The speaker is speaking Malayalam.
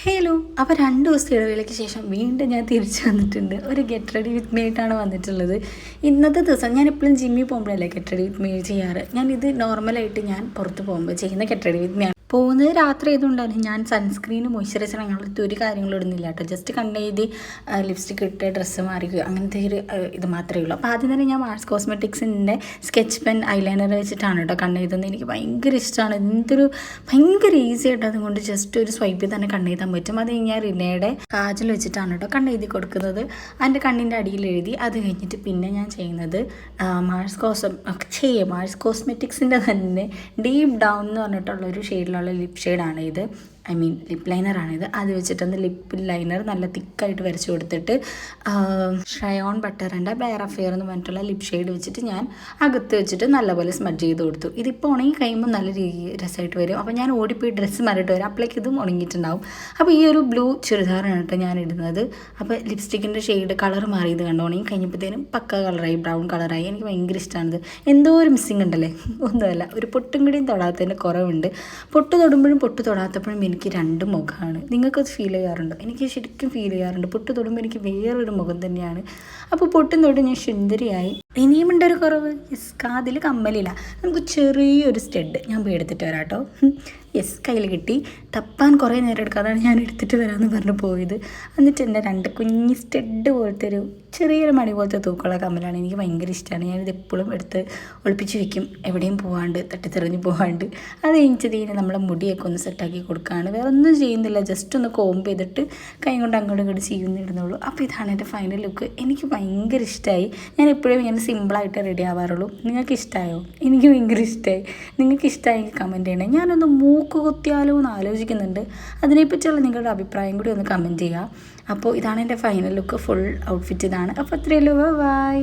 ഹലോ, അപ്പോൾ 2 ദിവസത്തെ ഇടവേളയ്ക്ക് ശേഷം വീണ്ടും ഞാൻ തിരിച്ചു വന്നിട്ടുണ്ട്. ഒരു ഗെറ്റ് റെഡി വിത്ത് മീ ആയിട്ടാണ് വന്നിട്ടുള്ളത്. ഇന്നത്തെ ദിവസം ഞാൻ എപ്പോഴും ജിമ്മിൽ പോകുമ്പോഴല്ലേ ഗെറ്റ് റെഡി വിത്ത് മീ ചെയ്യാറ്. ഞാനിത് നോർമലായിട്ട് ഞാൻ പുറത്ത് പോകുമ്പോൾ ചെയ്യുന്ന ഗെറ്റ് റെഡി വിത്ത് മീ ആണ്. പോകുന്നത് രാത്രി ആയതുകൊണ്ടാണ് ഞാൻ സൺസ്ക്രീനും മോയ്സ്ചറൈസർ അങ്ങനത്തെ ഒരു കാര്യങ്ങളും ഇടുന്നില്ല കേട്ടോ. ജസ്റ്റ് കണ്ണെഴുതി ലിപ്സ്റ്റിക് ഇട്ട് ഡ്രസ്സ് മാറിക്കുക അങ്ങനത്തെ ഒരു ഇത് മാത്രമേ ഉള്ളൂ. അപ്പോൾ ആദ്യം തന്നെ ഞാൻ മാർസ് കോസ്മെറ്റിക്സിൻ്റെ സ്കെച്ച് പെൻ ഐലൈനർ വെച്ചിട്ടാണ് കേട്ടോ കണ്ണെഴുതുന്നത്. എനിക്ക് ഭയങ്കര ഇഷ്ടമാണ്. ഭയങ്കര ഈസി ആയിട്ട് അതുകൊണ്ട് ജസ്റ്റ് ഒരു സ്വൈപ്പിൽ തന്നെ കണ്ണെഴുതാൻ പറ്റും. അത് ഞാൻ റിനയുടെ കാജൽ വെച്ചിട്ടാണ് കേട്ടോ കണ്ണെഴുതി കൊടുക്കുന്നത്. അതിൻ്റെ കണ്ണിൻ്റെ അടിയിൽ എഴുതി. അത് കഴിഞ്ഞിട്ട് പിന്നെ ഞാൻ ചെയ്യുന്നത് മാർസ് കോസ്മെറ്റിക്സിൻ്റെ തന്നെ ഡീപ്പ് ഡൗൺ എന്ന് പറഞ്ഞിട്ടുള്ളൊരു ഷെയ്ഡിലുള്ള ലിപ് ഷെയ്ഡാണ് ഇത്. ലിപ്പ് ലൈനറാണിത്. അത് വെച്ചിട്ടൊന്ന് ലിപ്പ് ലൈനർ നല്ല തിക്കായിട്ട് വരച്ച് കൊടുത്തിട്ട് ഷ്രയോൺ ബട്ടറിൻ്റെ ബെയർ അഫെയർ എന്ന് പറഞ്ഞിട്ടുള്ള ലിപ് ഷെയ്ഡ് വെച്ചിട്ട് ഞാൻ അകത്ത് വെച്ചിട്ട് നല്ലപോലെ സ്മഡ്ജ് ചെയ്ത് കൊടുത്തു. ഇതിപ്പോൾ ഉണങ്ങി കഴിയുമ്പോൾ നല്ല രസമായിട്ട് വരും. അപ്പോൾ ഞാൻ ഓടിപ്പോയി ഡ്രസ്സ് മാറിയിട്ട് വരും. അപ്പോഴേക്ക് ഇതും ഉണങ്ങിയിട്ടുണ്ടാവും. അപ്പോൾ ഈ ഒരു ബ്ലൂ ചുരിദാറാണ് കേട്ടോ ഞാൻ ഇടുന്നത്. അപ്പോൾ ലിപ്സ്റ്റിക്കിൻ്റെ ഷെയ്ഡ് കളർ മാറിയത് കണ്ടോ, ഉണങ്ങി കഴിഞ്ഞപ്പോഴത്തേനും പക്ക കളറായി, ബ്രൗൺ കളറായി. എനിക്ക് ഭയങ്കര ഇഷ്ടമാണിത്. എന്തോ ഒരു മിസ്സിങ് ഉണ്ടല്ലേ, ഒന്നുമല്ല, ഒരു പൊട്ടും കൂടിയും തൊടാത്തതിൻ്റെ കുറവുണ്ട്. പൊട്ട് തൊടുമ്പോഴും പൊട്ട് തൊടാത്തപ്പോഴും എനിക്ക് 2 മുഖമാണ്. നിങ്ങൾക്കത് ഫീൽ ചെയ്യാറുണ്ടോ? എനിക്ക് ശരിക്കും ഫീൽ ചെയ്യാറുണ്ട്. പൊട്ട് തൊടുമ്പോൾ എനിക്ക് വേറൊരു മുഖം തന്നെയാണ്. അപ്പോൾ പൊട്ടും തൊട്ട് ഞാൻ സുന്ദരിയായി. ഇനിയുമുണ്ട് ഒരു കുറവ്. കാതിൽ കമ്മലില്ല, നമുക്ക് ചെറിയൊരു സ്റ്റഡ് ഞാൻ പോയി എടുത്തിട്ട് വരാം കേട്ടോ. കയ്യിൽ കിട്ടി. തപ്പാൻ കുറേ നേരം എടുക്കുക, അതാണ് ഞാൻ എടുത്തിട്ട് വരാമെന്ന് പറഞ്ഞ് പോയത്. എന്നിട്ട് എൻ്റെ 2 കുഞ്ഞി സ്റ്റഡ് പോലത്തെ ഒരു ചെറിയൊരു മണി പോലത്തെ തൂക്കമുള്ള കമ്മലാണ്. എനിക്ക് ഭയങ്കര ഇഷ്ടമാണ്. ഞാനിത് എപ്പോഴും എടുത്ത് ഒളിപ്പിച്ച് വെക്കും, എവിടെയും പോകാണ്ട്, തട്ടിത്തെറിഞ്ഞ് പോകാണ്ട്. അത് കഴിഞ്ഞിട്ട് നമ്മളെ മുടിയൊക്കെ ഒന്ന് സെറ്റാക്കി കൊടുക്കുകയാണ്. വേറെ ഒന്നും ചെയ്യുന്നില്ല, ജസ്റ്റ് ഒന്ന് കോംബ് ചെയ്തിട്ട് കൈ കൊണ്ട് അങ്ങോട്ടും ഇങ്ങോട്ട് ചെയ്യുന്നിടുന്നുള്ളൂ. അപ്പോൾ ഇതാണ് എൻ്റെ ഫൈനൽ ലുക്ക്. എനിക്ക് ഭയങ്കര ഇഷ്ടമായി. ഞാൻ എപ്പോഴും ഇങ്ങനെ സിമ്പിളായിട്ട് റെഡി ആവാറുള്ളൂ. നിങ്ങൾക്ക് ഇഷ്ടമായോ? എനിക്ക് ഭയങ്കര ഇഷ്ടമായി. നിങ്ങൾക്ക് ഇഷ്ടമായെങ്കിൽ കമൻറ്റ് ചെയ്യണേ. ഞാനൊന്ന് മൂക്ക് കുത്തിയാലോ എന്ന് ആലോചിക്കുന്നുണ്ട്. അതിനെപ്പറ്റിയുള്ള നിങ്ങളുടെ അഭിപ്രായം കൂടി ഒന്ന് കമൻറ്റ് ചെയ്യുക. അപ്പോൾ ഇതാണ് എൻ്റെ ഫൈനൽ ലുക്ക്. ഫുൾ ഔട്ട്ഫിറ്റ് ഇതാണ്. അപ്പോൾ അത്രയേ ഉള്ളൂ. ബൈ.